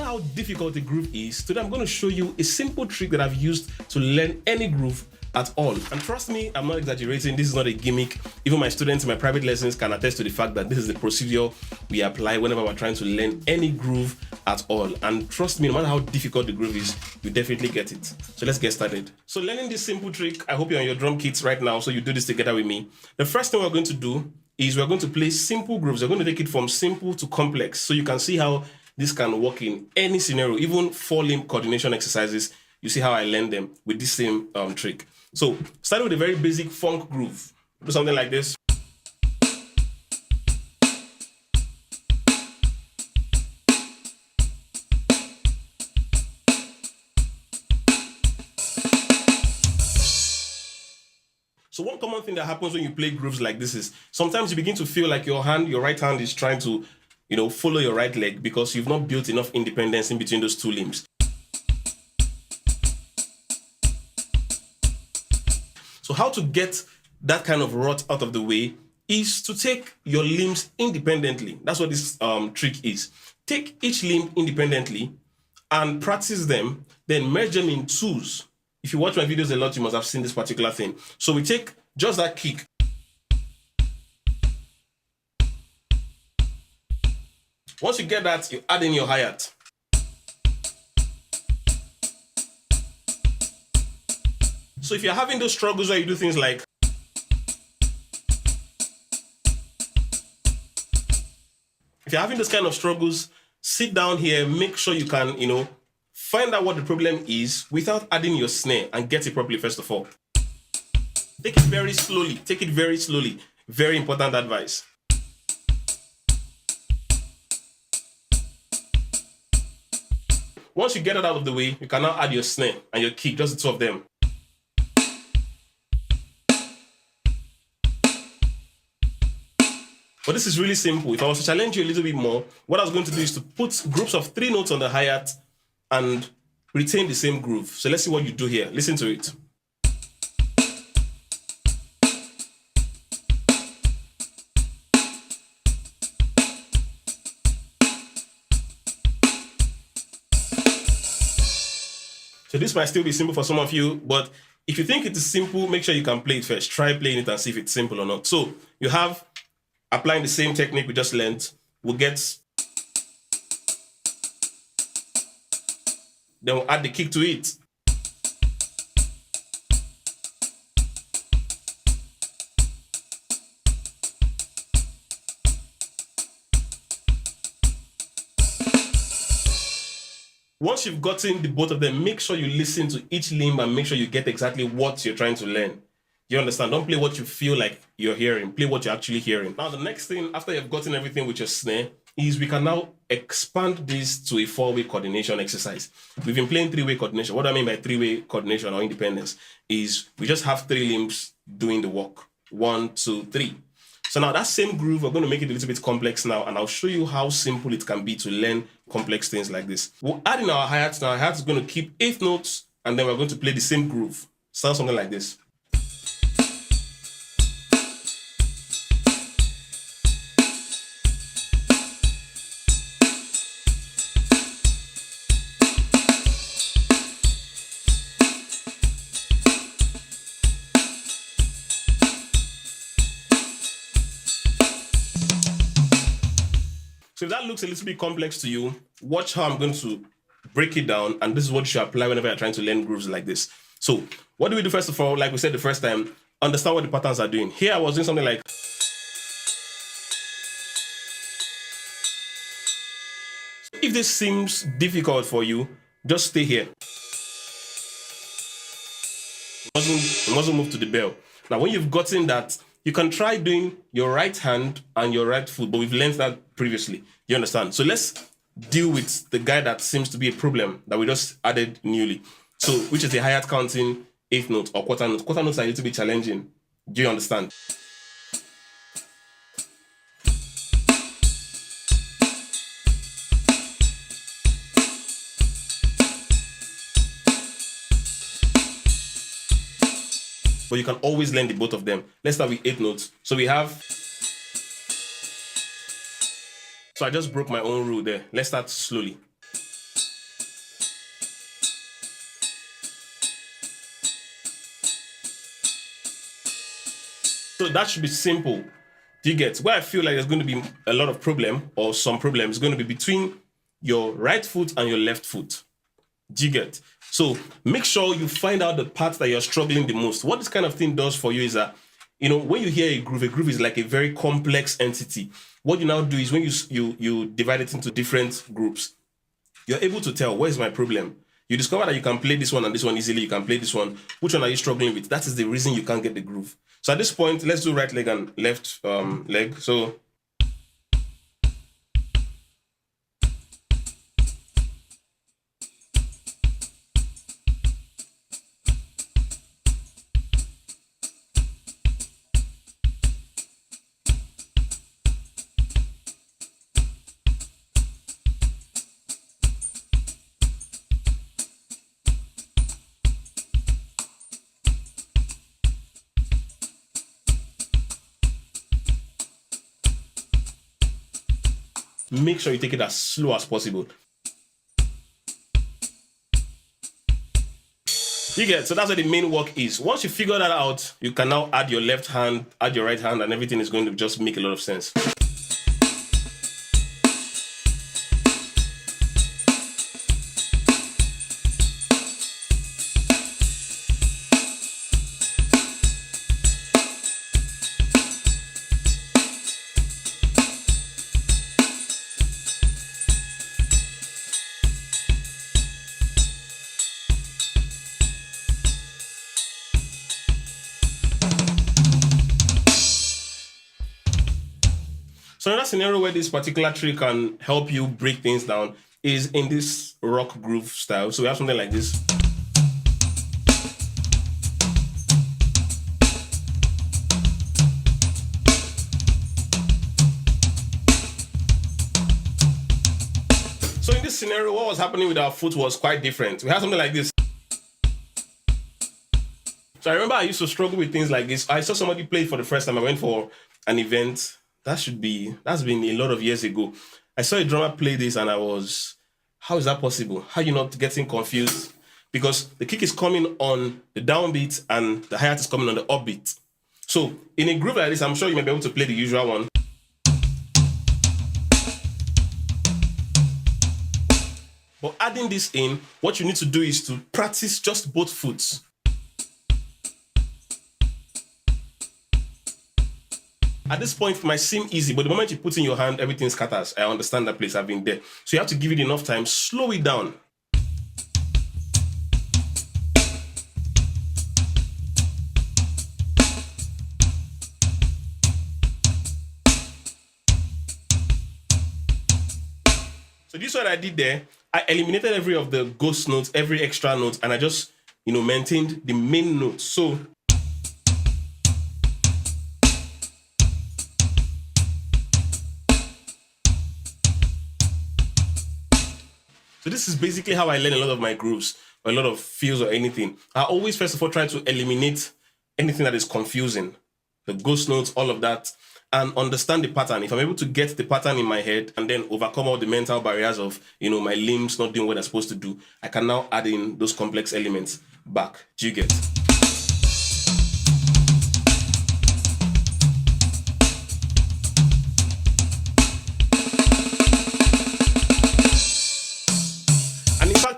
how difficult a groove is, today I'm going to show you a simple trick that I've used to learn any groove at all. And trust me, I'm not exaggerating, this is not a gimmick. Even my students in my private lessons can attest to the fact that this is the procedure we apply whenever we're trying to learn any groove at all. And trust me, no matter how difficult the groove is, you definitely get it. So let's get started. So learning this simple trick, I hope you're on your drum kits right now, so you do this together with me. The first thing we're going to do is we're going to play simple grooves. We're going to take it from simple to complex, so you can see how this can work in any scenario, even 4-limb coordination exercises. You see how I learned them with this same trick. So starting with a very basic funk groove. Do something like this. So one common thing that happens when you play grooves like this is sometimes you begin to feel like your right hand is trying to, follow your right leg because you've not built enough independence in between those two limbs. So how to get that kind of rut out of the way is to take your limbs independently. That's what this trick is. Take each limb independently and practice them, then merge them in twos. If you watch my videos a lot, you must have seen this particular thing. So we take just that kick. Once you get that, you add in your hi-hat. So if you're having those struggles where you do things like, if you're having those kind of struggles, sit down here, make sure you can, find out what the problem is without adding your snare and get it properly first of all. Take it very slowly. Take it very slowly. Very important advice. Once you get it out of the way, you can now add your snare and your kick, just the two of them. But this is really simple. If I was to challenge you a little bit more, what I was going to do is to put groups of 3 notes on the hi-hat and retain the same groove. So let's see what you do here. Listen to it. So this might still be simple for some of you, but if you think it is simple, make sure you can play it first. Try playing it and see if it's simple or not. So you have applying the same technique we just learned. We'll get, then we'll add the kick to it. Once you've gotten the both of them, make sure you listen to each limb and make sure you get exactly what you're trying to learn. You understand? Don't play what you feel like you're hearing. Play what you're actually hearing. Now, the next thing, after you've gotten everything with your snare, is we can now expand this to a 4-way coordination exercise. We've been playing 3-way coordination. What I mean by 3-way coordination or independence is we just have 3 limbs doing the work. 1, 2, 3. So now that same groove, we're going to make it a little bit complex now, and I'll show you how simple it can be to learn complex things like this. We'll add in our hi-hat. Now our hi-hat is going to keep 8 notes, and then we're going to play the same groove. Sounds something like this. So if that looks a little bit complex to you, watch how I'm going to break it down, and this is what you should apply whenever you're trying to learn grooves like this. So what do we do first of all? Like we said the first time, understand what the patterns are doing. Here I was doing something like, if this seems difficult for you, just stay here. You mustn't move to the bell. Now when you've gotten that, you can try doing your right hand and your right foot, but we've learned that previously. You understand? So let's deal with the guy that seems to be a problem that we just added newly. So, which is the hi-hat counting 8th note or quarter note. Quarter notes are a little bit challenging. Do you understand? But you can always learn the both of them. Let's start with 8 notes. So we have, so I just broke my own rule there. Let's start slowly. So that should be simple. Do you get? Where I feel like there's going to be a lot of problem or some problems is going to be between your right foot and your left foot. Do you get? So make sure you find out the part that you're struggling the most. What this kind of thing does for you is that, when you hear a groove is like a very complex entity. What you now do is when you divide it into different groups, you're able to tell, where is my problem? You discover that you can play this one and this one easily. You can play this one. Which one are you struggling with? That is the reason you can't get the groove. So at this point, let's do right leg and left leg. So make sure you take it as slow as possible. You get? So that's where the main work is. Once you figure that out, you can now add your left hand, add your right hand, and everything is going to just make a lot of sense. So another scenario where this particular trick can help you break things down is in this rock groove style. So we have something like this. So in this scenario, what was happening with our foot was quite different. We had something like this. So I remember I used to struggle with things like this. I saw somebody play for the first time. I went for an event. That's been a lot of years ago. I saw a drummer play this and I was, how is that possible? How are you not getting confused? Because the kick is coming on the downbeat and the hi-hat is coming on the upbeat. So in a groove like this, I'm sure you may be able to play the usual one. But adding this in, what you need to do is to practice just both foots. At this point, it might seem easy, but the moment you put in your hand, everything scatters. I understand that place. I've been there. So you have to give it enough time. Slow it down. So this is what I did there. I eliminated every of the ghost notes, every extra note, and I just, maintained the main notes. So this is basically how I learn a lot of my grooves, or a lot of feels or anything. I always, first of all, try to eliminate anything that is confusing, the ghost notes, all of that, and understand the pattern. If I'm able to get the pattern in my head and then overcome all the mental barriers of, my limbs not doing what they're supposed to do, I can now add in those complex elements back. Do you get?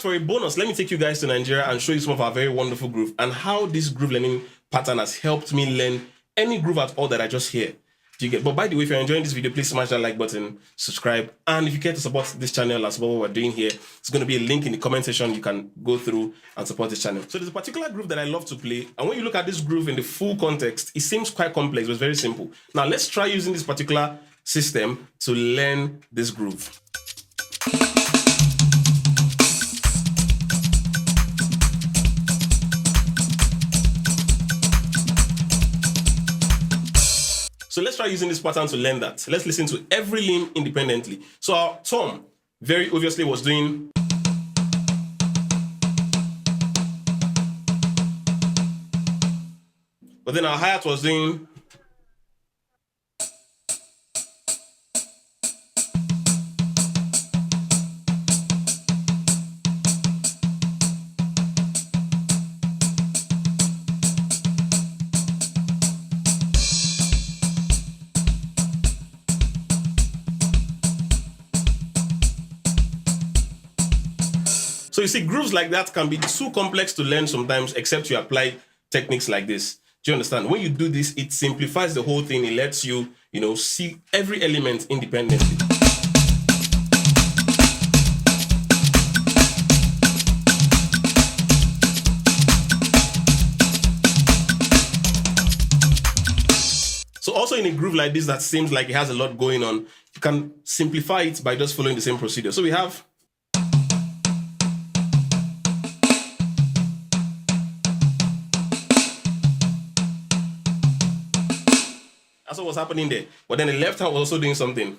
For a bonus, let me take you guys to Nigeria and show you some of our very wonderful groove and how this groove learning pattern has helped me learn any groove at all that I just hear. Do you get? But by the way, if you're enjoying this video, please smash that like button, subscribe, and if you care to support this channel and support what we're doing here, it's going to be a link in the comment section. You can go through and support this channel. So there's a particular groove that I love to play, and when you look at this groove in the full context, it seems quite complex, but it's very simple. Now let's try using this particular system to learn this groove. So let's try using this pattern to learn that. Let's listen to every limb independently. So our thumb very obviously was doing. But then our hi-hat was doing. So you see, grooves like that can be too complex to learn sometimes, except you apply techniques like this. Do you understand? When you do this, it simplifies the whole thing. It lets you, see every element independently. So also in a groove like this that seems like it has a lot going on, you can simplify it by just following the same procedure. So we have that's what was happening there. But then the left hand was also doing something.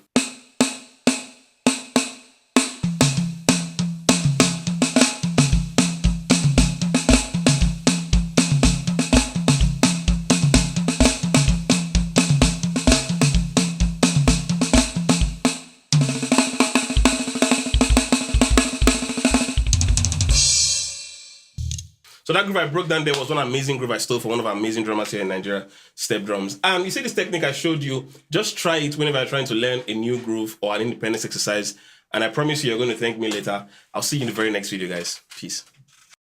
So that groove I broke down there was one amazing groove I stole from one of our amazing drummers here in Nigeria, Step Drums. And you see this technique I showed you, just try it whenever you're trying to learn a new groove or an independence exercise. And I promise you're going to thank me later. I'll see you in the very next video, guys. Peace.